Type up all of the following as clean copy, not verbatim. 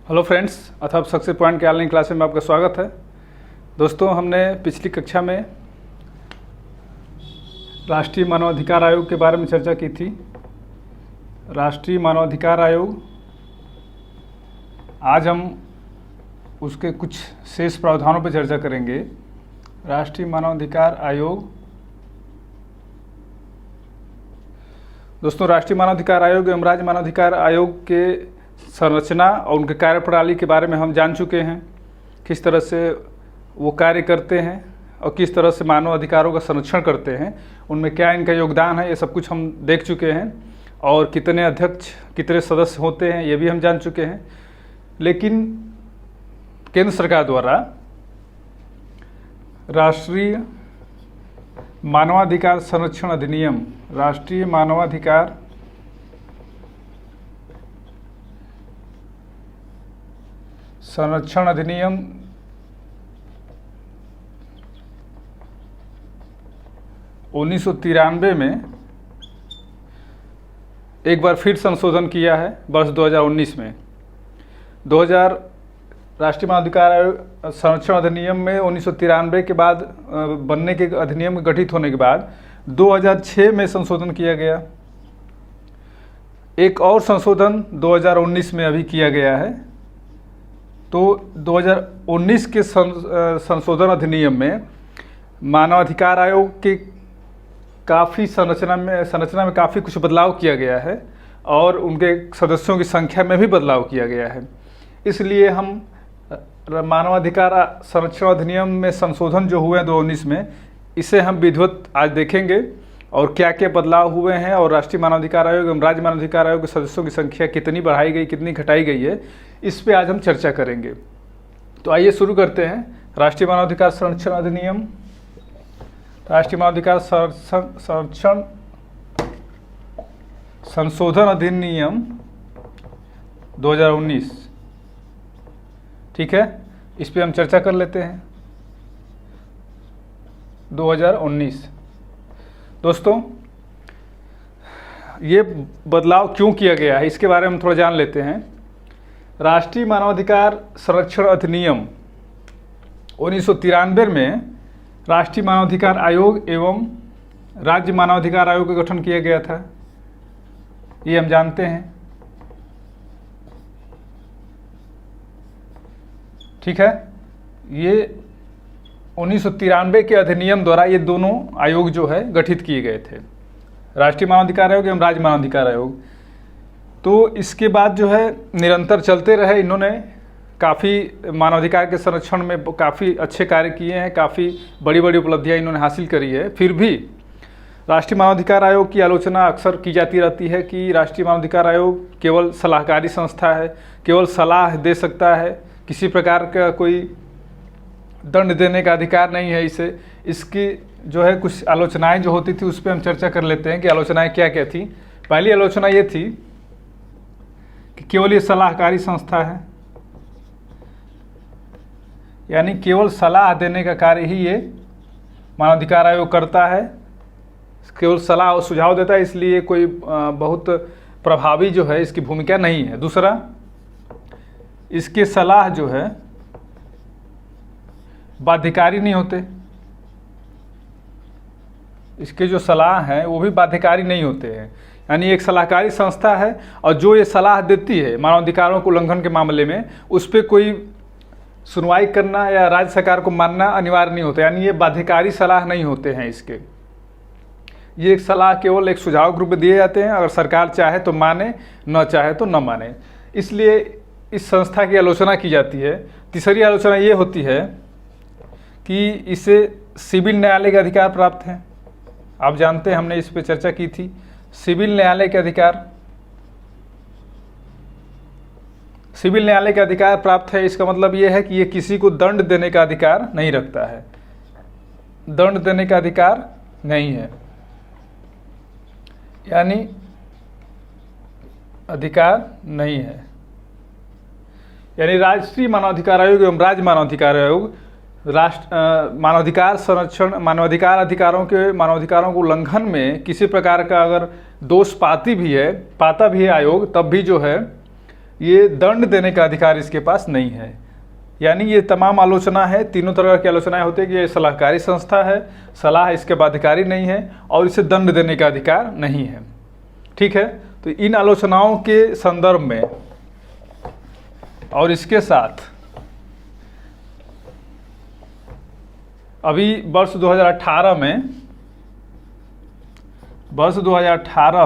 Hello friends, अथवा success point के online class में आपका स्वागत है। दोस्तों, हमने पिछली कक्षा में राष्ट्रीय मानवाधिकार आयोग के बारे में चर्चा की थी। राष्ट्रीय मानवाधिकार आयोग, आज हम उसके कुछ शेष प्रावधानों पर चर्चा करेंगे। राष्ट्रीय मानवाधिकार आयोग, दोस्तों, राष्ट्रीय मानवाधिकार आयोग एवं राज्य मानवाधिकार आयोग के संरचना और उनके कार्यप्रणाली के बारे में हम जान चुके हैं। किस तरह से वो कार्य करते हैं और किस तरह से मानव अधिकारों का संरक्षण करते हैं, उनमें क्या इनका योगदान है, ये सब कुछ हम देख चुके हैं। और कितने अध्यक्ष, कितने सदस्य होते हैं, ये भी हम जान चुके हैं। लेकिन केंद्र सरकार द्वारा राष्ट्रीय मानवाधिकार संरक्षण अधिनियम, राष्ट्रीय मानवाधिकार संरक्षण अधिनियम 1993 में एक बार फिर संशोधन किया है वर्ष 2019 में। 2000 राष्ट्रीय मानवाधिकार आयोग संरक्षण अधिनियम में 1993 के बाद बनने के अधिनियम गठित होने के बाद 2006 में संशोधन किया गया। एक और संशोधन 2019 में अभी किया गया है। तो 2019 के संशोधन अधिनियम में मानवाधिकार आयोग के काफ़ी संरचना में काफ़ी कुछ बदलाव किया गया है और उनके सदस्यों की संख्या में भी बदलाव किया गया है। इसलिए हम मानवाधिकार संरक्षण अधिनियम में संशोधन जो हुए हैं 2019 में, इसे हम विधिवत आज देखेंगे और क्या क्या बदलाव हुए हैं और राष्ट्रीय मानवाधिकार आयोग एवं राज्य मानवाधिकार आयोग के सदस्यों की संख्या कितनी बढ़ाई गई, कितनी घटाई गई है, इस पे आज हम चर्चा करेंगे। तो आइए शुरू करते हैं। राष्ट्रीय मानवाधिकार संरक्षण अधिनियम, राष्ट्रीय मानवाधिकार संरक्षण संशोधन अधिनियम 2019, ठीक है, इस पे हम चर्चा कर लेते हैं। 2019 दोस्तों, ये बदलाव क्यों किया गया है, इसके बारे में थोड़ा जान लेते हैं। राष्ट्रीय मानवाधिकार संरक्षण अधिनियम 1993 में राष्ट्रीय मानवाधिकार आयोग एवं राज्य मानवाधिकार आयोग का गठन किया गया था, ये हम जानते हैं, ठीक है। ये 1993 के अधिनियम द्वारा ये दोनों आयोग जो है गठित किए गए थे, राष्ट्रीय मानवाधिकार आयोग एवं राज्य मानवाधिकार आयोग। तो इसके बाद जो है निरंतर चलते रहे। इन्होंने काफ़ी मानवाधिकार के संरक्षण में काफ़ी अच्छे कार्य किए हैं, काफ़ी बड़ी बड़ी उपलब्धियां इन्होंने हासिल करी है। फिर भी राष्ट्रीय मानवाधिकार आयोग की आलोचना अक्सर की जाती रहती है कि राष्ट्रीय मानवाधिकार आयोग केवल सलाहकारी संस्था है, केवल सलाह दे सकता है, किसी प्रकार का कोई दंड देने का अधिकार नहीं है इसे। इसकी जो है कुछ आलोचनाएं जो होती थी उस पर हम चर्चा कर लेते हैं कि आलोचनाएं क्या क्या थी। पहली आलोचना ये थी कि केवल ये सलाहकारी संस्था है, यानी केवल सलाह देने का कार्य ही ये मानवाधिकार आयोग करता है, केवल सलाह और सुझाव देता है, इसलिए कोई बहुत प्रभावी जो है इसकी भूमिका नहीं है। दूसरा, इसके सलाह जो है बाध्यकारी नहीं होते, इसके जो सलाह हैं वो भी बाध्यकारी नहीं होते हैं। यानी एक सलाहकारी संस्था है और जो ये सलाह देती है मानवाधिकारों को उल्लंघन के मामले में, उस पर कोई सुनवाई करना या राज्य सरकार को मानना अनिवार्य नहीं होता। यानी ये बाध्यकारी सलाह नहीं होते हैं इसके। ये एक सलाह केवल एक सुझाव के रूप में दिए जाते हैं, अगर सरकार चाहे तो माने, न चाहे तो न माने। इसलिए इस संस्था की आलोचना की जाती है। तीसरी आलोचना ये होती है कि इसे सिविल न्यायालय के अधिकार प्राप्त हैं। आप जानते हैं, हमने इस पर चर्चा की थी। सिविल न्यायालय के अधिकार, सिविल न्यायालय के अधिकार प्राप्त है, इसका मतलब ये है कि ये किसी को दंड देने का अधिकार नहीं रखता है, दंड देने का अधिकार नहीं है, यानी अधिकार नहीं है। यानी राष्ट्रीय मानवाधिकार आयोग एवं राज्य मानवाधिकार आयोग मानवाधिकार संरक्षण, मानवाधिकार मानवाधिकारों को उल्लंघन में किसी प्रकार का अगर दोष पाता भी है आयोग, तब भी जो है ये दंड देने का अधिकार इसके पास नहीं है। यानी ये तमाम आलोचना है, तीनों तरह की आलोचनाएं होती है कि ये सलाहकारी संस्था है, सलाह इसके बाध्यकारी नहीं है और इसे दंड देने का अधिकार नहीं है। ठीक है, तो इन आलोचनाओं के संदर्भ में और इसके साथ अभी वर्ष 2018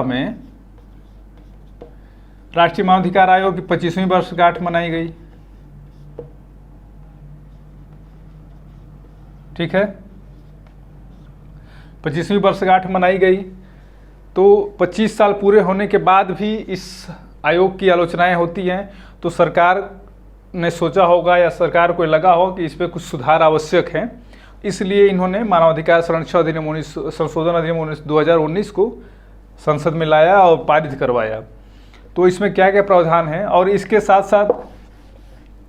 में राष्ट्रीय मानवाधिकार आयोग की 25वीं वर्षगांठ मनाई गई। ठीक है, 25वीं वर्षगांठ मनाई गई। तो 25 साल पूरे होने के बाद भी इस आयोग की आलोचनाएं होती हैं, तो सरकार ने सोचा होगा या सरकार को लगा हो कि इस पर कुछ सुधार आवश्यक है, इसलिए इन्होंने मानवाधिकार संरक्षण अधिनियम संशोधन अधिनियम 2019 को संसद में लाया और पारित करवाया। तो इसमें क्या क्या प्रावधान है, और इसके साथ साथ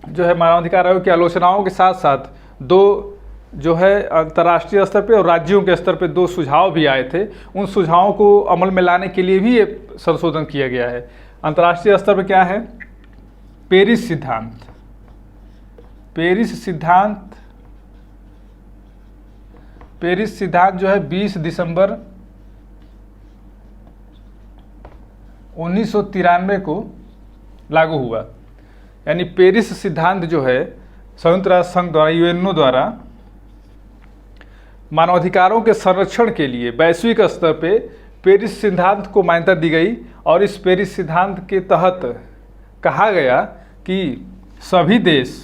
जो है मानवाधिकार आयोग की आलोचनाओं के साथ साथ दो जो है अंतर्राष्ट्रीय स्तर पे और राज्यों के स्तर पे दो सुझाव भी आए थे। उन सुझावों को अमल में लाने के लिए भी ये संशोधन किया गया है। अंतर्राष्ट्रीय स्तर पे क्या है, पेरिस सिद्धांत। पेरिस सिद्धांत जो है 20 दिसंबर 1993 को लागू हुआ। यानी पेरिस सिद्धांत जो है संयुक्त राष्ट्र संघ द्वारा, यूएनओ द्वारा मानवाधिकारों के संरक्षण के लिए वैश्विक स्तर पे पेरिस सिद्धांत को मान्यता दी गई। और इस पेरिस सिद्धांत के तहत कहा गया कि सभी देश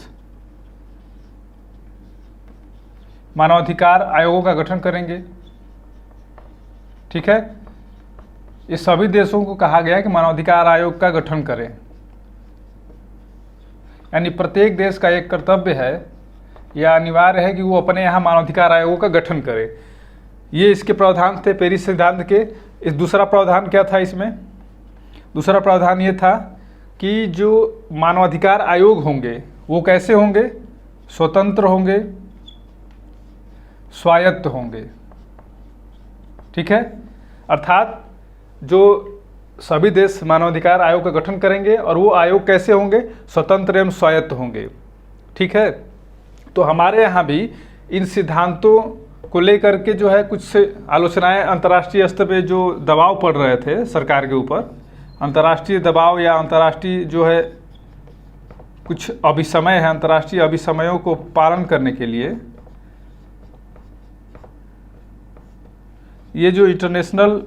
मानवाधिकार आयोगों का गठन करेंगे। ठीक है, ये सभी देशों को कहा गया कि मानवाधिकार आयोग का गठन करें। यानी प्रत्येक देश का एक कर्तव्य है या अनिवार्य है कि वो अपने यहाँ मानवाधिकार आयोगों का गठन करे। ये इसके प्रावधान थे पेरिस सिद्धांत के। इस दूसरा प्रावधान क्या था इसमें, दूसरा प्रावधान ये था कि जो मानवाधिकार आयोग होंगे वो कैसे होंगे, स्वतंत्र होंगे, स्वायत्त होंगे। ठीक है, अर्थात जो सभी देश मानवाधिकार आयोग का गठन करेंगे और वो आयोग कैसे होंगे, स्वतंत्र एवं स्वायत्त होंगे। ठीक है, तो हमारे यहाँ भी इन सिद्धांतों को लेकर के जो है कुछ आलोचनाएं अंतर्राष्ट्रीय स्तर पे जो दबाव पड़ रहे थे सरकार के ऊपर, अंतर्राष्ट्रीय दबाव या अंतर्राष्ट्रीय जो है कुछ अभिसमय है, अंतर्राष्ट्रीय अभिसमयों को पालन करने के लिए ये जो इंटरनेशनल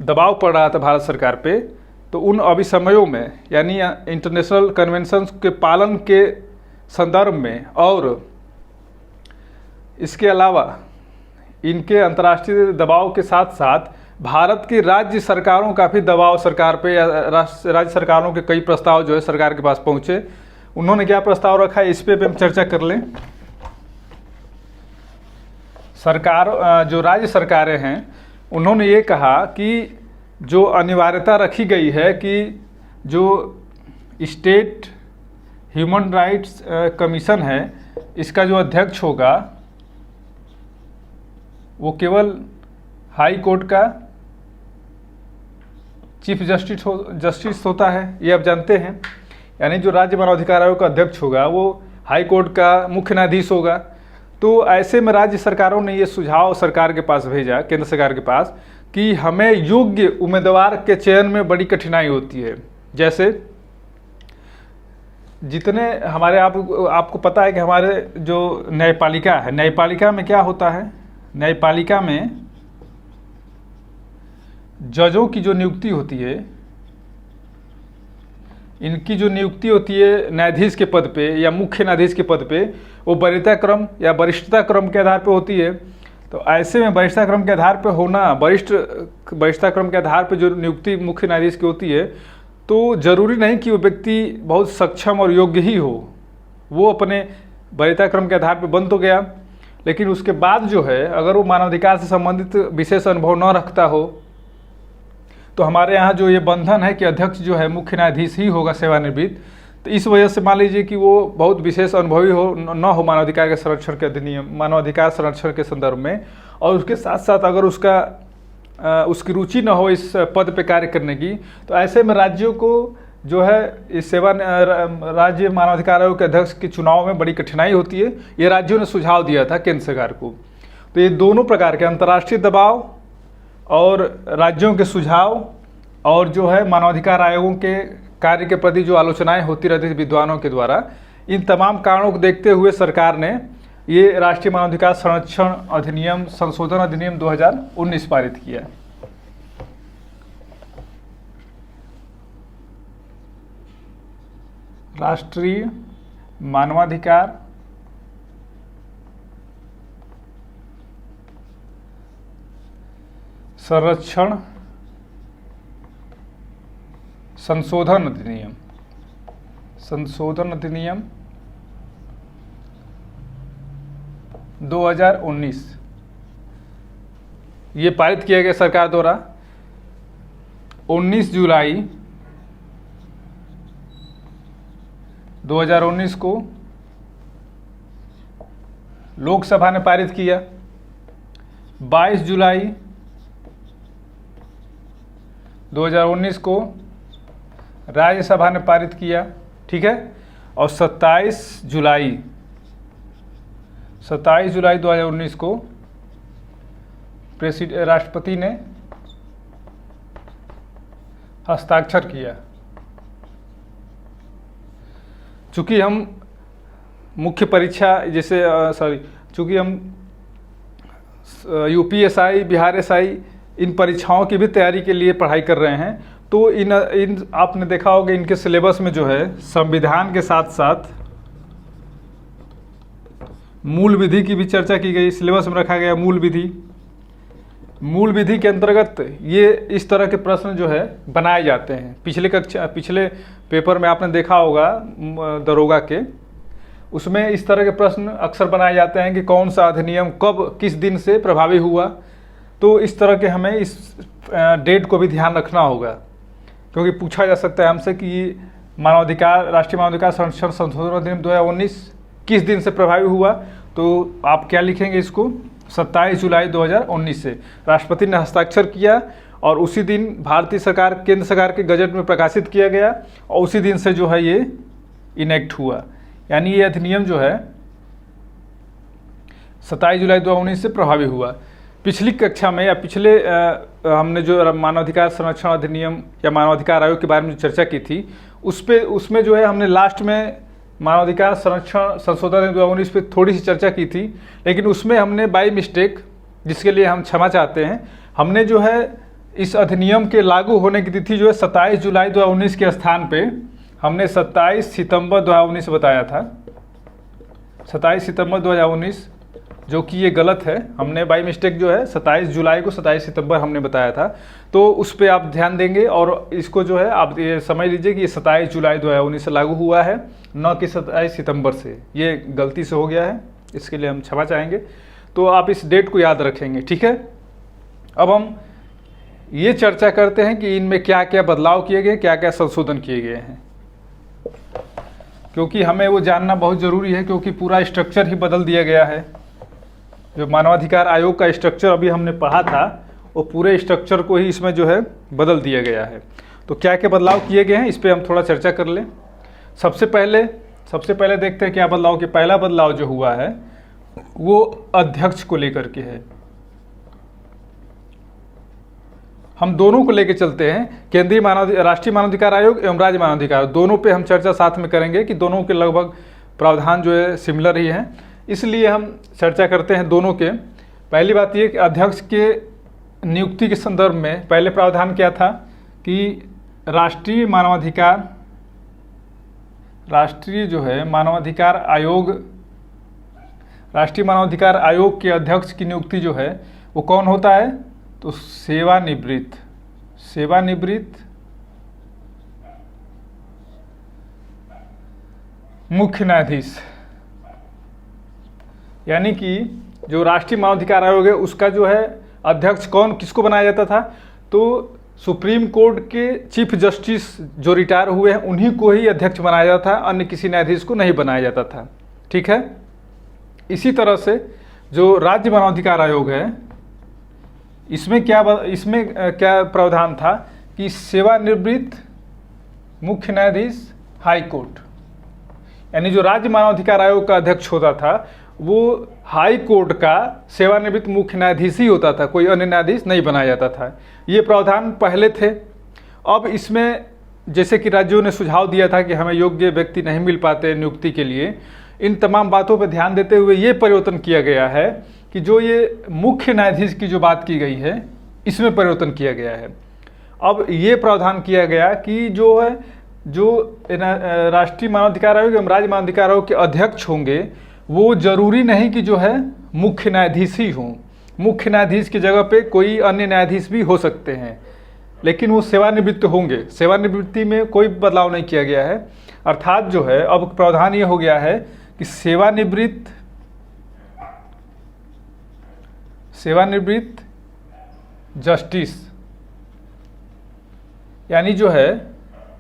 दबाव पड़ रहा था भारत सरकार पे, तो उन अभिसमयों में यानी इंटरनेशनल कन्वेंशन के पालन के संदर्भ में और इसके अलावा इनके अंतर्राष्ट्रीय दबाव के साथ साथ भारत की राज्य सरकारों का भी दबाव सरकार पे या राज्य सरकारों के कई प्रस्ताव जो है सरकार के पास पहुंचे। उन्होंने क्या प्रस्ताव रखा है, इस पे भी हम चर्चा कर लें। सरकार जो राज्य सरकारें हैं उन्होंने ये कहा कि जो अनिवार्यता रखी गई है कि जो स्टेट ह्यूमन राइट्स कमीशन है इसका जो अध्यक्ष होगा वो केवल हाई कोर्ट का चीफ जस्टिस होता है, ये आप जानते हैं। यानी जो राज्य मानवाधिकार आयोग का अध्यक्ष होगा वो हाई कोर्ट का मुख्य न्यायाधीश होगा। तो ऐसे में राज्य सरकारों ने ये सुझाव सरकार के पास भेजा, केंद्र सरकार के पास, कि हमें योग्य उम्मीदवार के चयन में बड़ी कठिनाई होती है। जैसे जितने हमारे आपको पता है कि हमारे जो न्यायपालिका है, न्यायपालिका में क्या होता है, न्यायपालिका में जजों की जो नियुक्ति होती है, इनकी जो नियुक्ति होती है न्यायाधीश के पद पे या मुख्य न्यायाधीश के पद पे, वो वरीयता क्रम या वरिष्ठता क्रम के आधार पे होती है। तो ऐसे में वरिष्ठता क्रम के आधार पे होना, वरिष्ठता क्रम के आधार पे जो नियुक्ति मुख्य न्यायाधीश की होती है, तो जरूरी नहीं कि वो व्यक्ति बहुत सक्षम और योग्य ही हो। वो अपने वरीयता क्रम के आधार पे बन तो गया, लेकिन उसके बाद जो है अगर वो मानवाधिकार से संबंधित विशेष अनुभव न रखता हो तो हमारे यहाँ जो ये बंधन है कि अध्यक्ष जो है मुख्य न्यायाधीश ही होगा सेवानिवृत्त। तो इस वजह से मान लीजिए कि वो बहुत विशेष अनुभवी हो न हो मानवाधिकार के संरक्षण के अधिनियम, मानवाधिकार संरक्षण के संदर्भ में, और उसके साथ साथ अगर उसका उसकी रुचि न हो इस पद पे कार्य करने की, तो ऐसे में राज्यों को जो है इस राज्य मानवाधिकार आयोग के अध्यक्ष के चुनाव में बड़ी कठिनाई होती है। ये राज्यों ने सुझाव दिया था केंद्र सरकार को। तो ये दोनों प्रकार के अंतर्राष्ट्रीय दबाव और राज्यों के सुझाव और जो है मानवाधिकार आयोगों के कार्य के प्रति जो आलोचनाएं होती रहती थी विद्वानों के द्वारा, इन तमाम कारणों को देखते हुए सरकार ने ये राष्ट्रीय मानवाधिकार संरक्षण अधिनियम संशोधन अधिनियम 2019 पारित किया। राष्ट्रीय मानवाधिकार संरक्षण संशोधन अधिनियम 2019 ये पारित किया गया सरकार द्वारा 19 जुलाई 2019 को लोकसभा ने पारित किया, 22 जुलाई 2019 को राज्यसभा ने पारित किया, ठीक है, और 27 जुलाई 2019 को राष्ट्रपति ने हस्ताक्षर किया। चूँकि हम मुख्य परीक्षा जैसे चूँकि हम यूपीएसआई, बिहार एसआई इन परीक्षाओं की भी तैयारी के लिए पढ़ाई कर रहे हैं, तो इन आपने देखा होगा इनके सिलेबस में जो है संविधान के साथ साथ मूल विधि की भी चर्चा की गई। सिलेबस में रखा गया मूल विधि के अंतर्गत ये इस तरह के प्रश्न जो है बनाए जाते हैं। पिछले पेपर में आपने देखा होगा दरोगा के, उसमें इस तरह के प्रश्न अक्सर बनाए जाते हैं कि कौन सा अधिनियम कब किस दिन से प्रभावी हुआ। तो इस तरह के हमें इस डेट को भी ध्यान रखना होगा, क्योंकि पूछा जा सकता है हमसे कि राष्ट्रीय मानवाधिकार संरक्षण संशोधन अधिनियम 2019 किस दिन से प्रभावी हुआ। तो आप क्या लिखेंगे इसको, 27 जुलाई 2019 से राष्ट्रपति ने हस्ताक्षर किया और उसी दिन भारतीय सरकार केंद्र सरकार के गजट में प्रकाशित किया गया और उसी दिन से जो है ये इनेक्ट हुआ। यानी ये अधिनियम जो है 27 जुलाई 2019 से प्रभावी हुआ। पिछली कक्षा में या हमने जो मानवाधिकार संरक्षण अधिनियम या मानवाधिकार आयोग के बारे में चर्चा की थी, उसमें जो है हमने लास्ट में मानवाधिकार संरक्षण संशोधन 2019 पे थोड़ी सी चर्चा की थी, लेकिन उसमें हमने बाई मिस्टेक, जिसके लिए हम क्षमा चाहते हैं, हमने जो है इस अधिनियम के लागू होने की तिथि जो है 27 जुलाई 2019 के स्थान पे हमने 27 सितंबर 2019 बताया था। 27 सितंबर 2019, जो कि ये गलत है। हमने बाई मिस्टेक जो है 27 जुलाई को 27 सितंबर हमने बताया था। तो उस पर आप ध्यान देंगे और इसको जो है आप ये समझ लीजिए कि ये 27 जुलाई 2019 से लागू हुआ है, न कि 27 सितंबर से। ये गलती से हो गया है, इसके लिए हम क्षमा चाहेंगे। तो आप इस डेट को याद रखेंगे, ठीक है। अब हम ये चर्चा करते हैं कि इनमें क्या क्या बदलाव किए गए, क्या क्या संशोधन किए गए हैं, क्योंकि हमें वो जानना बहुत ज़रूरी है, क्योंकि पूरा स्ट्रक्चर ही बदल दिया गया है। जो मानवाधिकार आयोग का स्ट्रक्चर अभी हमने पढ़ा था, वो पूरे स्ट्रक्चर को ही इसमें जो है बदल दिया गया है। तो क्या क्या बदलाव किए गए हैं, इस पर हम थोड़ा चर्चा कर लें। सबसे पहले देखते हैं क्या बदलाव कि पहला बदलाव जो हुआ है वो अध्यक्ष को लेकर के है। हम दोनों को लेकर चलते हैं, राष्ट्रीय मानवाधिकार आयोग एवं राज्य मानवाधिकार आयोग, दोनों पे हम चर्चा साथ में करेंगे कि दोनों के लगभग प्रावधान जो है सिमिलर ही हैं, इसलिए हम चर्चा करते हैं दोनों के। पहली बात ये कि अध्यक्ष के नियुक्ति के संदर्भ में पहले प्रावधान क्या था कि राष्ट्रीय मानवाधिकार आयोग के अध्यक्ष की नियुक्ति जो है वो कौन होता है, तो सेवानिवृत्त मुख्य न्यायाधीश। यानी कि जो राष्ट्रीय मानवाधिकार आयोग है उसका जो है अध्यक्ष किसको बनाया जाता था, तो सुप्रीम कोर्ट के चीफ जस्टिस जो रिटायर हुए हैं उन्हीं को ही अध्यक्ष बनाया जाता था, अन्य किसी न्यायाधीश को नहीं बनाया जाता था, ठीक है। इसी तरह से जो राज्य मानवाधिकार आयोग है, इसमें क्या प्रावधान था कि सेवानिवृत्त मुख्य न्यायाधीश हाई कोर्ट, यानी जो राज्य मानवाधिकार आयोग का अध्यक्ष होता था वो हाई कोर्ट का सेवानिवृत्त मुख्य न्यायाधीश ही होता था, कोई अन्य न्यायाधीश नहीं बनाया जाता था। ये प्रावधान पहले थे। अब इसमें जैसे कि राज्यों ने सुझाव दिया था कि हमें योग्य व्यक्ति नहीं मिल पाते नियुक्ति के लिए, इन तमाम बातों पर ध्यान देते हुए ये परिवर्तन किया गया है कि जो ये मुख्य न्यायाधीश की जो बात की गई है इसमें परिवर्तन किया गया है। अब ये प्रावधान किया गया कि जो राष्ट्रीय मानवाधिकार आयोग एवं राज्य मानवाधिकार आयोग के अध्यक्ष होंगे वो जरूरी नहीं कि जो है मुख्य न्यायाधीश ही हों, मुख्य न्यायाधीश की जगह पे कोई अन्य न्यायाधीश भी हो सकते हैं, लेकिन वो सेवानिवृत्त होंगे। सेवानिवृत्ति में कोई बदलाव नहीं किया गया है। अर्थात जो है अब प्रावधान ये हो गया है कि सेवानिवृत्त जस्टिस, यानी जो है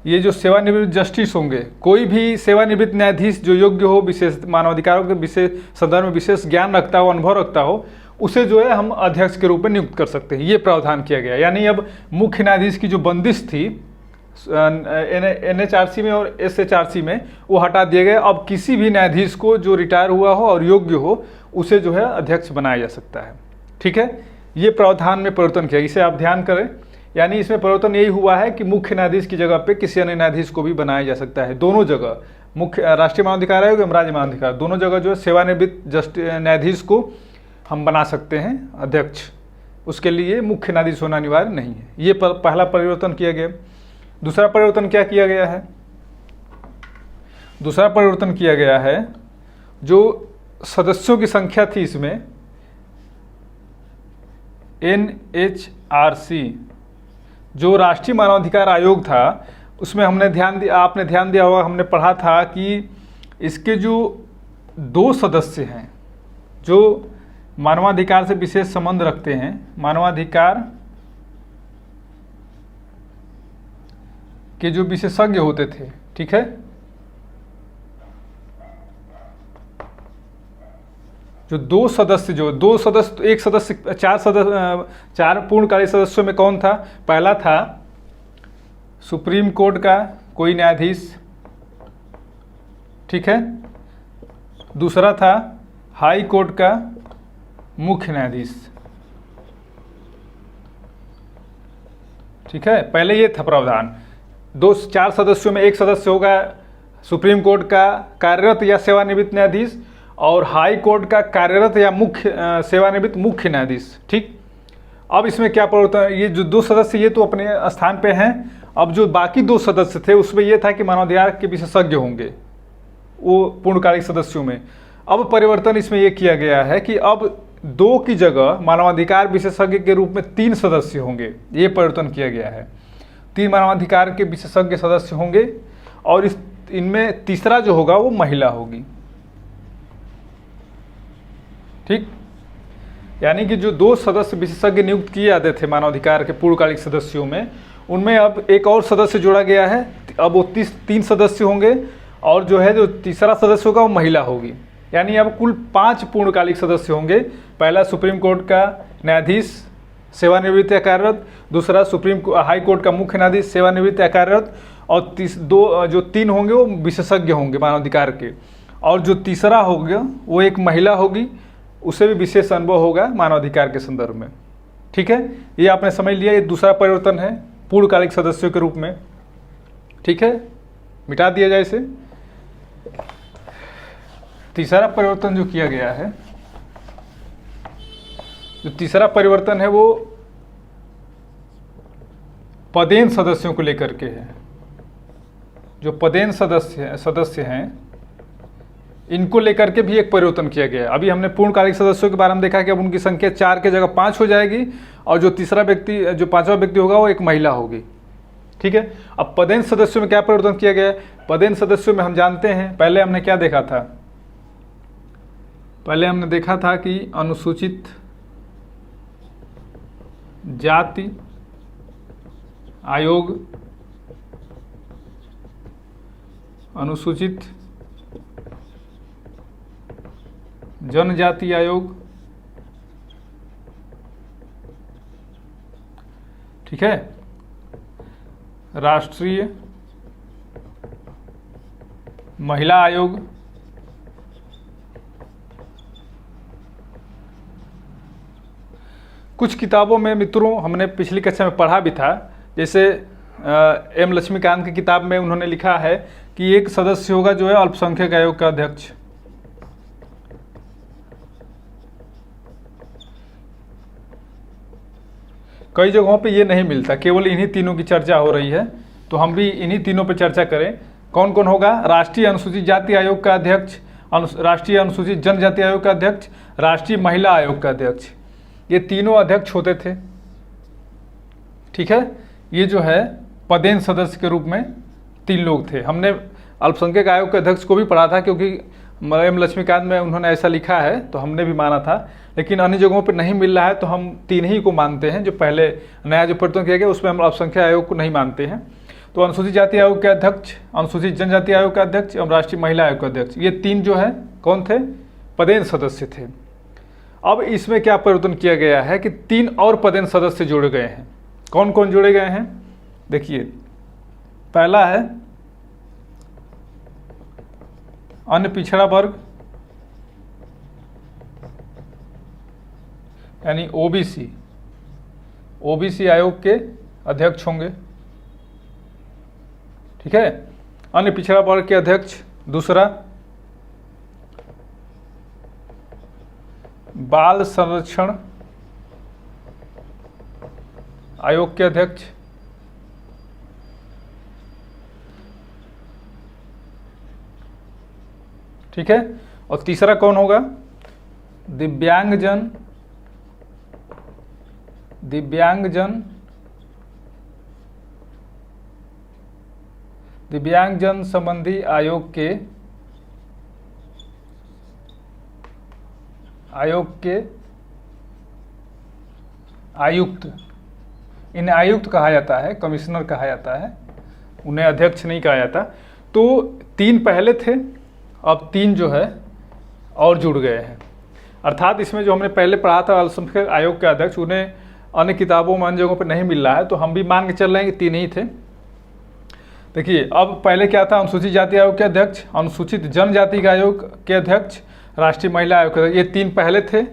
ये जो सेवानिवृत्त जस्टिस होंगे, कोई भी सेवानिवृत्त न्यायाधीश जो योग्य हो, विशेष मानवाधिकारों के विशेष संदर्भ में विशेष ज्ञान रखता हो, अनुभव रखता हो, उसे जो है हम अध्यक्ष के रूप में नियुक्त कर सकते हैं। ये प्रावधान किया गया। यानी अब मुख्य न्यायाधीश की जो बंदिश थी NHRC में और SHRC में वो हटा दिए गए। अब किसी भी न्यायाधीश को जो रिटायर हुआ हो और योग्य हो उसे जो है अध्यक्ष बनाया जा सकता है। ठीक है, ये प्रावधान में परिवर्तन किया, इसे आप ध्यान करें। यानी इसमें परिवर्तन यही हुआ है कि मुख्य न्यायाधीश की जगह पे किसी अन्य न्यायाधीश को भी बनाया जा सकता है। दोनों जगह मुख्य राष्ट्रीय मानवाधिकार आयोग एवं राज्य मानवाधिकार दोनों जगह जो है सेवानिवृत्त न्यायाधीश को हम बना सकते हैं अध्यक्ष। उसके लिए मुख्य न्यायाधीश होना अनिवार्य नहीं है। ये पहला परिवर्तन किया गया। दूसरा परिवर्तन क्या किया गया है? दूसरा परिवर्तन किया गया है जो सदस्यों की संख्या थी इसमें NHRC जो राष्ट्रीय मानवाधिकार आयोग था उसमें हमने आपने ध्यान दिया होगा, हमने पढ़ा था कि इसके जो 2 सदस्य हैं जो मानवाधिकार से विशेष संबंध रखते हैं, मानवाधिकार के जो विशेषज्ञ होते थे, ठीक है, जो 2 सदस्य एक सदस्य 4 पूर्णकालिक सदस्यों में कौन था? पहला था सुप्रीम कोर्ट का कोई न्यायाधीश, ठीक है। दूसरा था हाई कोर्ट का मुख्य न्यायाधीश, ठीक है। पहले ये था प्रावधान, 4 सदस्यों में एक सदस्य होगा सुप्रीम कोर्ट का कार्यरत या सेवानिवृत्त न्यायाधीश और हाई कोर्ट का कार्यरत या सेवानिवृत्त मुख्य न्यायाधीश, ठीक। अब इसमें क्या परिवर्तन? ये जो 2 सदस्य ये तो अपने स्थान पे हैं। अब जो बाकी 2 सदस्य थे उसमें ये था कि मानवाधिकार के विशेषज्ञ होंगे वो पूर्णकालिक सदस्यों में। अब परिवर्तन इसमें ये किया गया है कि अब 2 की जगह मानवाधिकार विशेषज्ञ के रूप में 3 सदस्य होंगे। ये परिवर्तन किया गया है, 3 मानवाधिकार के विशेषज्ञ सदस्य होंगे और इनमें तीसरा जो होगा वो महिला होगी, ठीक। यानी कि जो 2 सदस्य विशेषज्ञ नियुक्त किए जाते थे मानवाधिकार के पूर्णकालिक सदस्यों में, उनमें अब एक और सदस्य जोड़ा गया है। अब वो 3 सदस्य होंगे और जो है जो तीसरा सदस्य होगा वो महिला होगी। यानी अब कुल 5 पूर्णकालिक सदस्य होंगे। पहला सुप्रीम कोर्ट का न्यायाधीश सेवानिवृत्त या कार्यरत, दूसरा हाई कोर्ट का मुख्य न्यायाधीश सेवानिवृत्त या कार्यरत और जो 3 होंगे वो विशेषज्ञ होंगे मानवाधिकार के, और जो तीसरा होगा वो एक महिला होगी, उसे भी विशेष अनुभव होगा मानवाधिकार के संदर्भ में, ठीक है। ये आपने समझ लिया। ये दूसरा परिवर्तन है पूर्णकालिक सदस्यों के रूप में, ठीक है। मिटा दिया जाए इसे। तीसरा परिवर्तन जो किया गया है, जो तीसरा परिवर्तन है वो पदेन सदस्यों को लेकर के है। जो पदेन सदस्य हैं इनको लेकर के भी एक परिवर्तन किया गया है। अभी हमने पूर्णकालिक सदस्यों के बारे में देखा कि अब उनकी संख्या 4 की जगह 5 हो जाएगी और जो पांचवा व्यक्ति होगा वो एक महिला होगी, ठीक है। अब पदेन सदस्यों में क्या परिवर्तन किया गया है? पदेन सदस्यों में हम जानते हैं, पहले हमने क्या देखा था? पहले हमने देखा था कि अनुसूचित जाति आयोग, अनुसूचित जनजाति आयोग ठीक है, राष्ट्रीय महिला आयोग, कुछ किताबों में मित्रों हमने पिछली कक्षा में पढ़ा भी था, जैसे एम लक्ष्मीकांत की किताब में उन्होंने लिखा है कि एक सदस्य होगा जो है अल्पसंख्यक आयोग का अध्यक्ष। कई जगहों पे ये नहीं मिलता, केवल इन्हीं तीनों की चर्चा हो रही है, तो हम भी इन्हीं तीनों पे चर्चा करें। कौन कौन होगा? राष्ट्रीय अनुसूचित जाति आयोग का अध्यक्ष, राष्ट्रीय अनुसूचित जनजाति आयोग का अध्यक्ष, राष्ट्रीय महिला आयोग का अध्यक्ष। ये तीनों अध्यक्ष होते थे, ठीक है। ये जो है पदेन सदस्य के रूप में 3 लोग थे। हमने अल्पसंख्यक आयोग के अध्यक्ष को भी पढ़ा था, क्योंकि एम लक्ष्मीकांत में उन्होंने ऐसा लिखा है तो हमने भी माना था, लेकिन अन्य जगहों पर नहीं मिल रहा है तो हम 3 ही को मानते हैं। जो पहले नया जो परिवर्तन किया गया उसमें हम अल्पसंख्यक आयोग को नहीं मानते हैं। तो अनुसूचित जाति आयोग के अध्यक्ष, अनुसूचित जनजाति आयोग का अध्यक्ष एवं राष्ट्रीय महिला आयोग का अध्यक्ष, ये 3 जो है कौन थे? पदेन सदस्य थे। अब इसमें क्या परिवर्तन किया गया है कि 3 और पदेन सदस्य जोड़े गए हैं। कौन कौन जोड़े गए हैं? देखिए, पहला है अन्य पिछड़ा वर्ग यानी ओबीसी, ओबीसी आयोग के अध्यक्ष होंगे, ठीक है। अन्य पिछड़ा वर्ग के अध्यक्ष। दूसरा, बाल संरक्षण आयोग के अध्यक्ष। ठीक है। और तीसरा कौन होगा? दिव्यांगजन संबंधी आयोग के आयुक्त। इन्हें आयुक्त कहा जाता है, कमिश्नर कहा जाता है, उन्हें अध्यक्ष नहीं कहा जाता। तो 3 पहले थे, अब 3 जो है और जुड़ गए हैं। अर्थात इसमें जो हमने पहले पढ़ा था अल्पसंख्यक आयोग के अध्यक्ष, उन्हें अन्य किताबों में अन्य जगहों पर नहीं मिल रहा है, तो हम भी मान के चल रहे हैं कि 3 ही थे। देखिए, अब पहले क्या था? अनुसूचित जाति आयोग के अध्यक्ष, अनुसूचित जनजाति आयोग के अध्यक्ष, राष्ट्रीय महिला आयोग के अध्यक्ष, ये 3 पहले थे,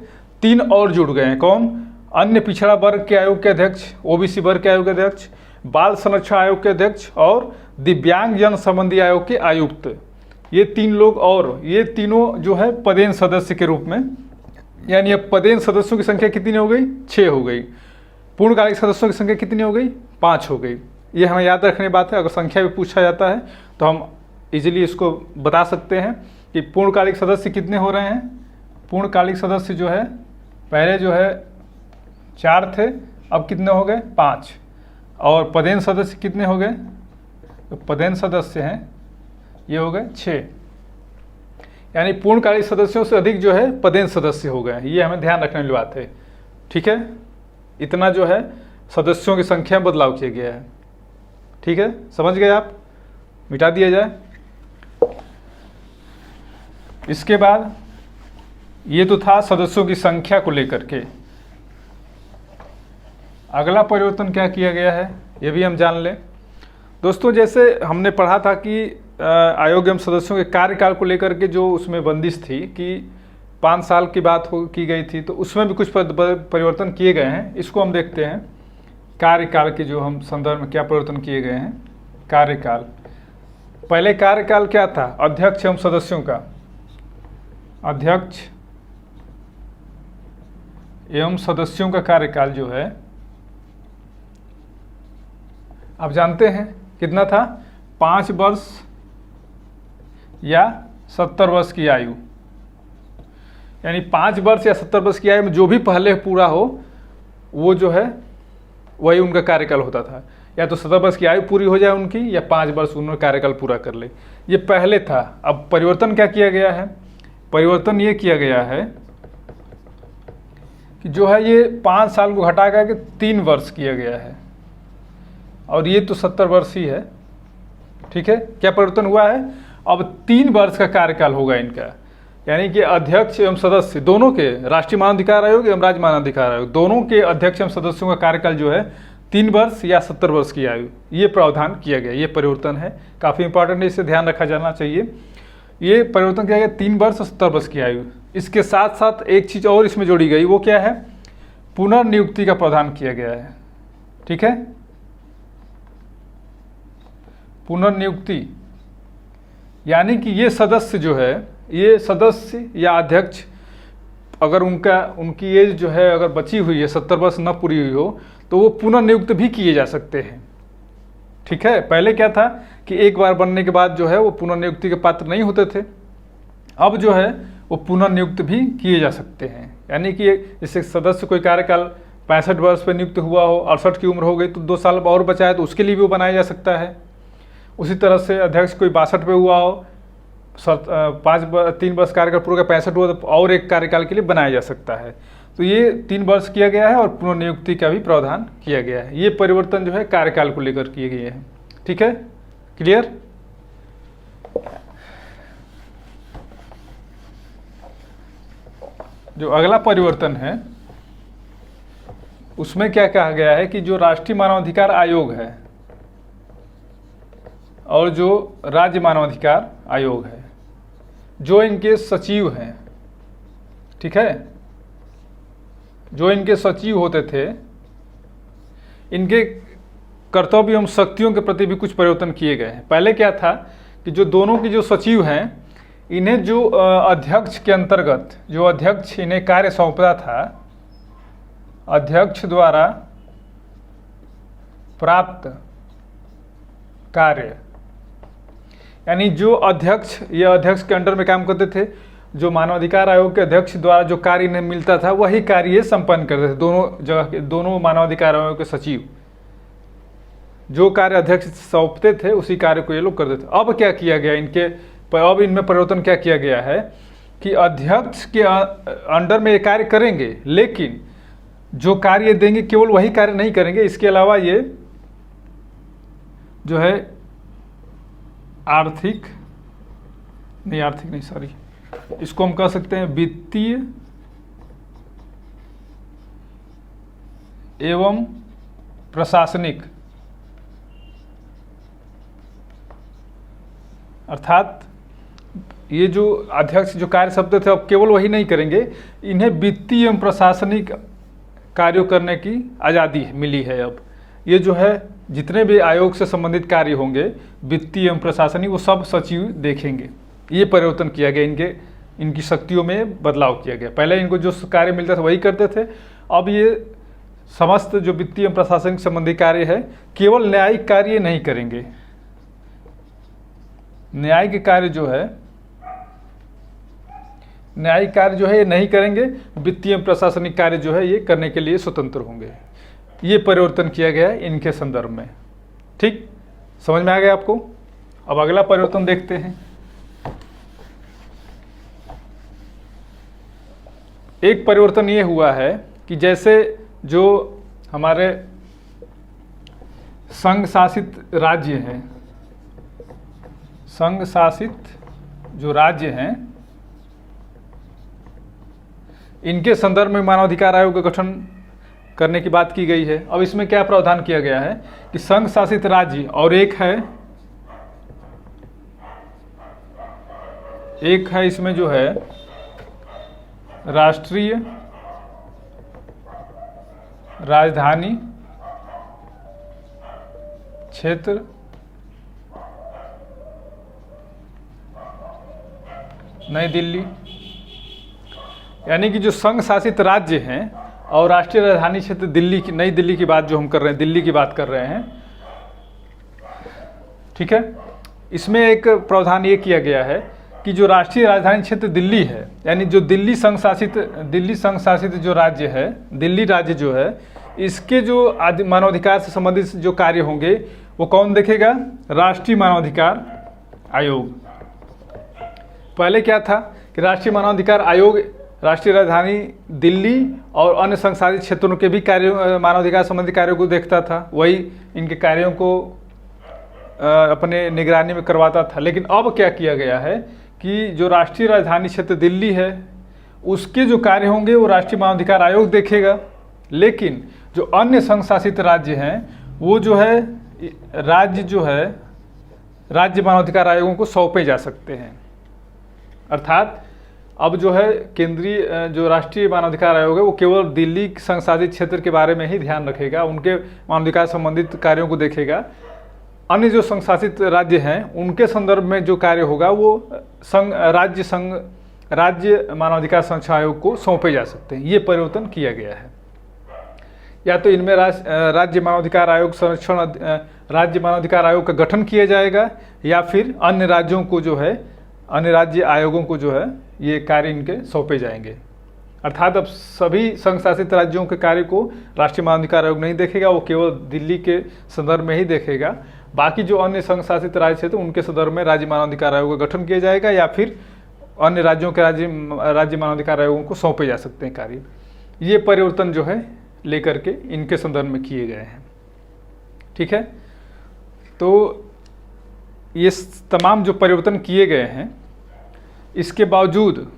3 और जुड़ गए हैं। कौन? अन्य पिछड़ा वर्ग के आयोग के अध्यक्ष, ओबीसी वर्ग के आयोग के अध्यक्ष, बाल संरक्षण आयोग के अध्यक्ष और दिव्यांग जन संबंधी आयोग के आयुक्त। ये 3 लोग और ये तीनों जो है पदेन सदस्य के रूप में, यानी अब पदेन सदस्यों की संख्या कितनी हो गई? 6 हो गई। पूर्णकालिक सदस्यों की संख्या कितनी हो गई? 5 हो गई। ये हमें याद रखने की बात है। अगर संख्या भी पूछा जाता है तो हम इजीली इसको बता सकते हैं कि पूर्णकालिक सदस्य कितने हो रहे हैं। पूर्णकालिक सदस्य जो है पहले जो है 4 थे, अब कितने हो गए? 5। और पदेन सदस्य कितने हो गए? तो पदेन सदस्य हैं ये हो गए 6, यानी पूर्णकालिक सदस्यों से अधिक जो है पदेन सदस्य हो गए। ये हमें ध्यान रखने वाली बात है, ठीक है। इतना जो है सदस्यों की संख्या में बदलाव किया गया है, ठीक है। समझ गए आप? मिटा दिया जाए। इसके बाद ये तो था सदस्यों की संख्या को लेकर के। अगला परिवर्तन क्या किया गया है ये भी हम जान लें। दोस्तों, जैसे हमने पढ़ा था कि आयोग एवं सदस्यों के कार्यकाल को लेकर के जो उसमें बंदिश थी कि 5 साल की बात की गई थी, तो उसमें भी कुछ परिवर्तन किए गए हैं। इसको हम देखते हैं कार्यकाल के जो हम संदर्भ में क्या परिवर्तन किए गए हैं। कार्यकाल, पहले कार्यकाल क्या था? अध्यक्ष एवं सदस्यों का, अध्यक्ष एवं सदस्यों का कार्यकाल जो है आप जानते हैं कितना था? 5 वर्ष या 70 वर्ष की आयु, यानी 5 वर्ष या 70 वर्ष की आयु में जो भी पहले पूरा हो वो जो है वही उनका कार्यकाल होता था। या तो 70 वर्ष की आयु पूरी हो जाए उनकी, या 5 वर्ष उन्होंने कार्यकाल पूरा कर ले। ये पहले था। अब परिवर्तन क्या किया गया है? परिवर्तन ये किया गया है कि जो है ये 5 साल को घटा करके 3 वर्ष किया गया है, और ये तो 70 वर्ष ही है, ठीक है। क्या परिवर्तन हुआ है? अब 3 वर्ष का कार्यकाल होगा इनका, यानी कि अध्यक्ष एवं सदस्य दोनों के, राष्ट्रीय मानवाधिकार आयोग एवं राज्य मानवाधिकार आयोग दोनों के अध्यक्ष एवं सदस्यों का कार्यकाल जो है 3 वर्ष या 70 वर्ष की आयु, ये प्रावधान किया गया। ये परिवर्तन है, काफ़ी इंपॉर्टेंट है, इसे ध्यान रखा जाना चाहिए। ये परिवर्तन किया गया 3 वर्ष और 70 वर्ष की आयु। इसके साथ साथ एक चीज़ और इसमें जोड़ी गई, वो क्या है, पुनर्नियुक्ति का प्रावधान किया गया है। ठीक है, पुनर्नियुक्ति यानी कि ये सदस्य जो है, ये सदस्य या अध्यक्ष अगर उनकी एज जो है अगर बची हुई है, 70 वर्ष न पूरी हुई हो, तो वो पुनर्नियुक्त भी किए जा सकते हैं। ठीक है, पहले क्या था कि एक बार बनने के बाद जो है वो पुनर्नियुक्ति के पात्र नहीं होते थे, अब जो है वो पुनर्नियुक्त भी किए जा सकते हैं। यानी कि जैसे सदस्य कोई कार्यकाल 65 वर्ष पर नियुक्त हुआ हो, 68 की उम्र हो गई तो 2 साल और बचा है तो उसके लिए भी वो बनाया जा सकता है। उसी तरह से अध्यक्ष कोई 62 पे हुआ हो, 3 वर्ष कार्यकाल पूरा 65 हुआ तो और एक कार्यकाल के लिए बनाया जा सकता है। तो ये 3 वर्ष किया गया है और पुनर्नियुक्ति का भी प्रावधान किया गया है। ये परिवर्तन जो है कार्यकाल को लेकर किए गए हैं। ठीक है, क्लियर। जो अगला परिवर्तन है उसमें क्या कहा गया है कि जो राष्ट्रीय मानवाधिकार आयोग है और जो राज्य मानवाधिकार आयोग है, जो इनके सचिव हैं, ठीक है, जो इनके सचिव होते थे, इनके कर्तव्य एवं शक्तियों के प्रति भी कुछ परिवर्तन किए गए हैं। पहले क्या था कि जो दोनों के जो सचिव हैं, इन्हें जो अध्यक्ष के अंतर्गत जो अध्यक्ष इन्हें कार्य सौंपता था, अध्यक्ष द्वारा प्राप्त कार्य, यानी जो अध्यक्ष या अध्यक्ष के अंडर में काम करते थे, जो मानवाधिकार आयोग के अध्यक्ष द्वारा जो कार्य इन्हें मिलता था वही कार्य ये संपन्न करते थे। दोनों जगह के दोनों मानवाधिकार आयोग के सचिव जो कार्य अध्यक्ष सौंपते थे उसी कार्य को ये लोग करते थे। अब क्या किया गया अब इनमें परिवर्तन क्या किया गया है कि अध्यक्ष के अंडर में ये कार्य करेंगे, लेकिन जो कार्य देंगे केवल वही कार्य नहीं करेंगे, इसके अलावा ये जो है इसको हम कह सकते हैं वित्तीय एवं प्रशासनिक, अर्थात ये जो अध्यक्ष जो कार्य शब्द थे अब केवल वही नहीं करेंगे, इन्हें वित्तीय एवं प्रशासनिक कार्यों करने की आज़ादी मिली है। अब ये जो है जितने भी आयोग से संबंधित कार्य होंगे वित्तीय एवं प्रशासनिक, वो सब सचिव देखेंगे। ये परिवर्तन किया गया, इनकी शक्तियों में बदलाव किया गया। पहले इनको जो कार्य मिलता था वही करते थे, अब ये समस्त जो वित्तीय एवं प्रशासनिक संबंधी कार्य है केवल न्यायिक कार्य नहीं करेंगे। न्यायिक कार्य जो है ये नहीं करेंगे, वित्तीय एवं प्रशासनिक कार्य जो है ये करने के लिए स्वतंत्र होंगे। ये परिवर्तन किया गया है इनके संदर्भ में। ठीक, समझ में आ गया आपको। अब अगला परिवर्तन देखते हैं। एक परिवर्तन ये हुआ है कि जैसे जो हमारे संघ शासित राज्य हैं, संघ शासित जो राज्य हैं, इनके संदर्भ में मानवाधिकार आयोग का गठन करने की बात की गई है। अब इसमें क्या प्रावधान किया गया है कि संघ शासित राज्य और एक है इसमें जो है राष्ट्रीय राजधानी क्षेत्र नई दिल्ली, यानी कि जो संघ शासित राज्य हैं और राष्ट्रीय राजधानी क्षेत्र दिल्ली की, नई दिल्ली की बात जो हम कर रहे हैं, दिल्ली की बात कर रहे हैं, ठीक है। इसमें एक प्रावधान ये किया गया है कि जो राष्ट्रीय राजधानी क्षेत्र दिल्ली है, यानी जो दिल्ली संघ शासित जो राज्य है, दिल्ली राज्य जो है, इसके जो मानवाधिकार से संबंधित जो कार्य होंगे वो कौन देखेगा? राष्ट्रीय मानवाधिकार आयोग। पहले क्या था कि राष्ट्रीय मानवाधिकार आयोग राष्ट्रीय राजधानी दिल्ली और अन्य संशासित क्षेत्रों के भी कार्यों, मानवाधिकार संबंधी कार्यों को देखता था, वही इनके कार्यों को अपने निगरानी में करवाता था। लेकिन अब क्या किया गया है कि जो राष्ट्रीय राजधानी क्षेत्र दिल्ली है उसके जो कार्य होंगे वो राष्ट्रीय मानवाधिकार आयोग देखेगा, लेकिन जो अन्य संघ शासित राज्य हैं वो जो है राज्य मानवाधिकार आयोगों को सौंपे जा सकते हैं। अर्थात अब जो है केंद्रीय जो राष्ट्रीय मानवाधिकार आयोग है वो केवल दिल्ली संघ शासित क्षेत्र के बारे में ही ध्यान रखेगा, उनके मानवाधिकार संबंधित कार्यों को देखेगा। अन्य जो संघ शासित राज्य हैं उनके संदर्भ में जो कार्य होगा वो राज्य मानवाधिकार संरक्षण आयोग को सौंपे जा सकते हैं। ये परिवर्तन किया गया है। या तो इनमें राज्य मानवाधिकार आयोग का गठन किया जाएगा या फिर अन्य राज्य आयोगों को जो है ये कार्य इनके सौंपे जाएंगे। अर्थात अब सभी संघ शासित राज्यों के कार्य को राष्ट्रीय मानवाधिकार आयोग नहीं देखेगा, वो केवल दिल्ली के संदर्भ में ही देखेगा। बाकी जो अन्य संघ शासित राज्य थे तो उनके संदर्भ में राज्य मानवाधिकार आयोग का गठन किया जाएगा या फिर अन्य राज्यों के राज्य मानवाधिकार आयोगों को सौंपे जा सकते हैं कार्य। ये परिवर्तन जो है लेकर के इनके संदर्भ में किए गए हैं। ठीक है, तो ये तमाम जो परिवर्तन किए गए हैं, इसके बावजूद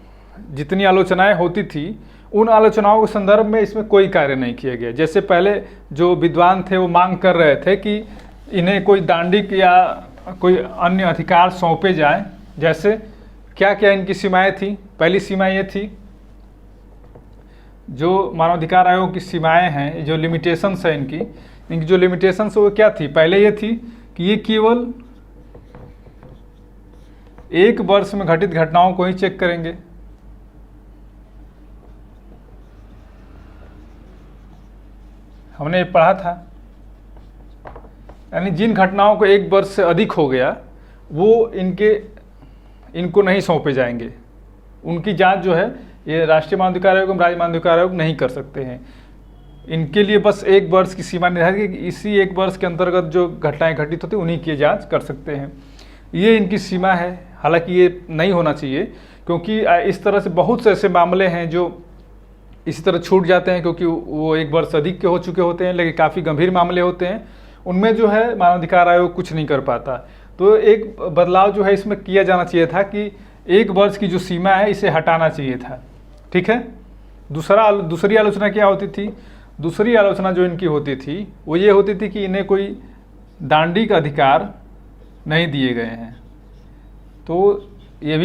जितनी आलोचनाएं होती थी उन आलोचनाओं के संदर्भ में इसमें कोई कार्य नहीं किया गया। जैसे पहले जो विद्वान थे वो मांग कर रहे थे कि इन्हें कोई दांडिक या कोई अन्य अधिकार सौंपे जाए। जैसे क्या क्या इनकी सीमाएं थी? पहली सीमा ये थी, जो मानवाधिकार आयोग की सीमाएं हैं, जो लिमिटेशंस है इनकी जो लिमिटेशंस वो क्या थी? पहले ये थी कि ये केवल एक वर्ष में घटित घटनाओं को ही चेक करेंगे। हमने ये पढ़ा था, यानी जिन घटनाओं को एक वर्ष से अधिक हो गया वो इनको नहीं सौंपे जाएंगे। उनकी जांच जो है ये राष्ट्रीय मानवाधिकार आयोग राज्य मानवाधिकार आयोग नहीं कर सकते हैं। इनके लिए बस एक वर्ष की सीमा निर्धारित है कि इसी एक वर्ष के अंतर्गत जो घटनाएं घटित होती हैं उन्हीं की जांच कर सकते हैं। ये इनकी सीमा है। हालांकि ये नहीं होना चाहिए, क्योंकि इस तरह से बहुत से ऐसे मामले हैं जो इसी तरह छूट जाते हैं क्योंकि वो एक वर्ष अधिक के हो चुके होते हैं, लेकिन काफ़ी गंभीर मामले होते हैं, उनमें जो है मानवाधिकार आयोग कुछ नहीं कर पाता। तो एक बदलाव जो है इसमें किया जाना चाहिए था कि एक वर्ष की जो सीमा है इसे हटाना चाहिए था। ठीक है। दूसरी आलोचना क्या होती थी? दूसरी आलोचना जो इनकी होती थी वो ये होती थी कि इन्हें कोई दांडिक अधिकार नहीं दिए गए हैं। तो ये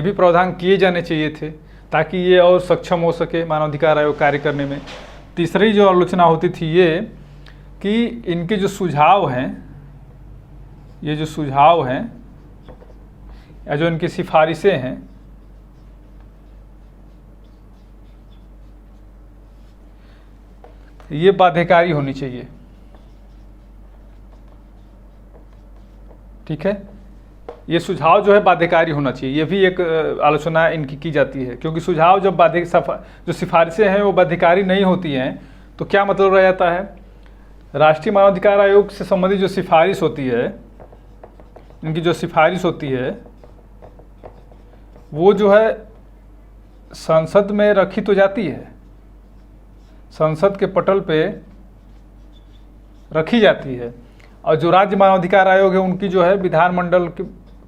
भी प्रावधान किए जाने चाहिए थे ताकि ये और सक्षम हो सके मानवाधिकार आयोग कार्य करने में। तीसरी जो आलोचना होती थी ये कि इनके जो सुझाव हैं, ये जो सुझाव हैं या जो इनकी सिफारिशें हैं, ये बाध्यकारी होनी चाहिए। ठीक है, ये सुझाव जो है बाध्यकारी होना चाहिए। ये भी एक आलोचना इनकी की जाती है, क्योंकि सुझाव जब जो सिफारिशें हैं वो बाध्यकारी नहीं होती हैं तो क्या मतलब रह जाता है? राष्ट्रीय मानवाधिकार आयोग से संबंधित जो सिफारिश होती है, इनकी जो सिफारिश होती है वो जो है संसद में रखी तो जाती है, संसद के पटल पे रखी जाती है, और जो राज्य मानवाधिकार आयोग है उनकी जो है विधानमंडल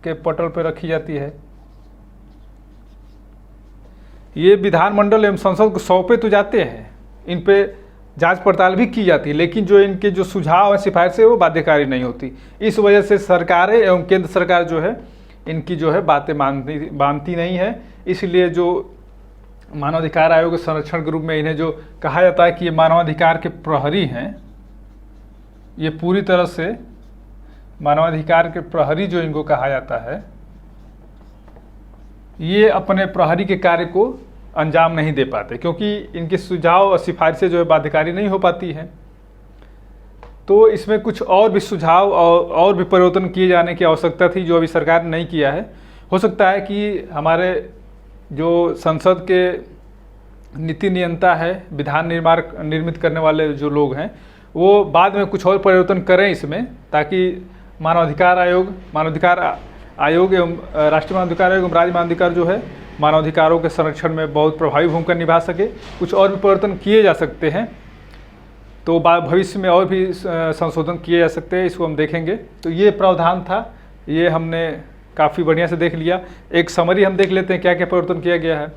के पटल पे रखी जाती है। ये विधानमंडल एवं संसद को सौंपे तो जाते हैं, इन पे जांच पड़ताल भी की जाती है, लेकिन जो इनके जो सुझाव है सिफारिशें वो बाध्यकारी नहीं होती। इस वजह से सरकारें एवं केंद्र सरकार जो है इनकी जो है बातें मानती नहीं है। इसलिए जो मानवाधिकार आयोग के संरक्षण के रूप में इन्हें जो कहा जाता है कि ये मानवाधिकार के प्रहरी हैं, ये पूरी तरह से मानवाधिकार के प्रहरी जो इनको कहा जाता है, ये अपने प्रहरी के कार्य को अंजाम नहीं दे पाते, क्योंकि इनके सुझाव और सिफारिशें जो है बाध्यकारी नहीं हो पाती हैं। तो इसमें कुछ और भी सुझाव और भी परिवर्तन किए जाने की आवश्यकता थी, जो अभी सरकार ने नहीं किया है। हो सकता है कि हमारे जो संसद के नीति नियंता है, विधान निर्मित करने वाले जो लोग हैं, वो बाद में कुछ और परिवर्तन करें इसमें, ताकि मानवाधिकार आयोग एवं राष्ट्रीय मानवाधिकार आयोग एवं राज्य मानवाधिकार जो है मानवाधिकारों के संरक्षण में बहुत प्रभावी भूमिका निभा सके। कुछ और भी परिवर्तन किए जा सकते हैं, तो भविष्य में और भी संशोधन किए जा सकते हैं, इसको हम देखेंगे। तो ये प्रावधान था, ये हमने काफ़ी बढ़िया से देख लिया। एक समरी हम देख लेते हैं क्या क्या परिवर्तन किया गया है।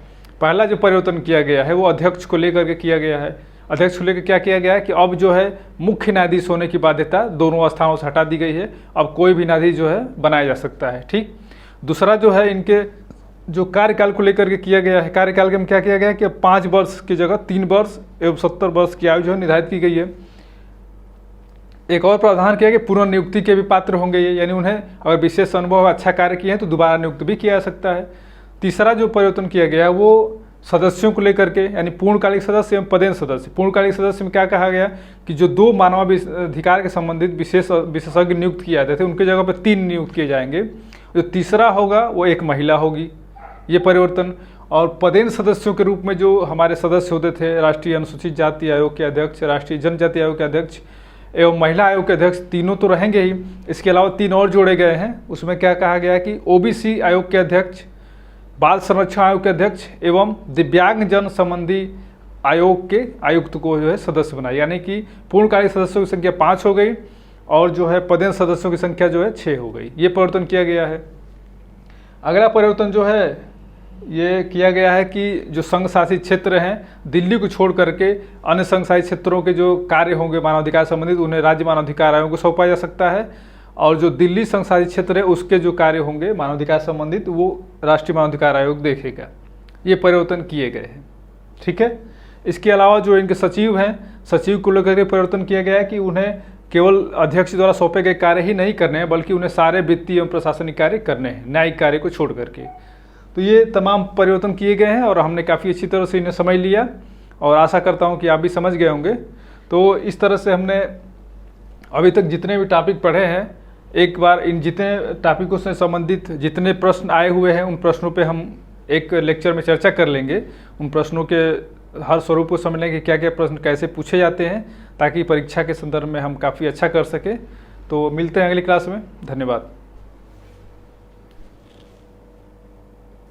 पहला जो परिवर्तन किया गया है वो अध्यक्ष को लेकर के किया गया है। अध्यक्ष को लेकर क्या किया गया है कि अब जो है मुख्य न्यायाधीश होने की बाध्यता दोनों स्थानों से हटा दी गई है। अब कोई भी न्यायाधीश जो है बनाया जा सकता है। ठीक। दूसरा जो है इनके जो कार्यकाल को लेकर के किया गया है, कार्यकाल के में क्या किया गया है कि 5 वर्ष की जगह 3 वर्ष एवं 70 वर्ष की आयु जो है निर्धारित की गई है। एक और प्रावधान किया कि पुनर्नियुक्ति के भी पात्र होंगे ये, यानी उन्हें अगर विशेष अनुभव अच्छा कार्य किए हैं तो दोबारा नियुक्त भी किया जा सकता है। तीसरा जो परिवर्तन किया गया है वो सदस्यों को लेकर के, यानी पूर्णकालिक सदस्य एवं पदेन सदस्य। पूर्णकालिक सदस्य में क्या कहा गया कि जो 2 मानवाधिकार के संबंधित विशेषज्ञ नियुक्त किए जाते थे उनके जगह पर 3 नियुक्त किए जाएंगे। जो तीसरा होगा वो एक महिला होगी, ये परिवर्तन। और पदेन सदस्यों के रूप में जो हमारे सदस्य होते थे, राष्ट्रीय अनुसूचित जाति आयोग के अध्यक्ष, राष्ट्रीय जनजाति आयोग के अध्यक्ष एवं महिला आयोग के अध्यक्ष, तीनों तो रहेंगे ही। इसके अलावा 3 और जोड़े गए हैं। उसमें क्या कहा गया है कि ओबीसी आयोग के अध्यक्ष, बाल संरक्षण आयोग के अध्यक्ष एवं दिव्यांग जन संबंधी आयोग के आयुक्त को जो है सदस्य बनाए, यानी कि पूर्णकालिक सदस्यों की संख्या 5 हो गई और जो है पदेन सदस्यों की संख्या जो है 6 हो गई। ये परिवर्तन किया गया है। अगला परिवर्तन जो है ये किया गया है कि जो संघ शासित क्षेत्र हैं, दिल्ली को छोड़ करके अन्य संघ शासित क्षेत्रों के जो कार्य होंगे मानवाधिकार संबंधित उन्हें राज्य मानवाधिकार आयोग को सौंपा जा सकता है, और जो दिल्ली संघ शासित क्षेत्र है उसके जो कार्य होंगे मानवाधिकार संबंधित वो राष्ट्रीय मानवाधिकार आयोग देखेगा। ये परिवर्तन किए गए हैं। ठीक है। इसके अलावा जो इनके सचिव हैं, सचिव को लेकर के परिवर्तन किया गया है कि उन्हें केवल अध्यक्ष द्वारा सौंपे गए कार्य ही नहीं करने हैं बल्कि उन्हें सारे वित्तीय एवं प्रशासनिक कार्य करने हैं, न्यायिक कार्य को छोड़ करके। तो ये तमाम परिवर्तन किए गए हैं और हमने काफ़ी अच्छी तरह से इन्हें समझ लिया और आशा करता हूँ कि आप भी समझ गए होंगे। तो इस तरह से हमने अभी तक जितने भी टॉपिक पढ़े हैं, एक बार इन जितने टॉपिकों से संबंधित जितने प्रश्न आए हुए हैं उन प्रश्नों पे हम एक लेक्चर में चर्चा कर लेंगे। उन प्रश्नों के हर स्वरूप को समझ लेंगे, क्या क्या प्रश्न कैसे पूछे जाते हैं, ताकि परीक्षा के संदर्भ में हम काफ़ी अच्छा कर सकें। तो मिलते हैं अगली क्लास में। धन्यवाद।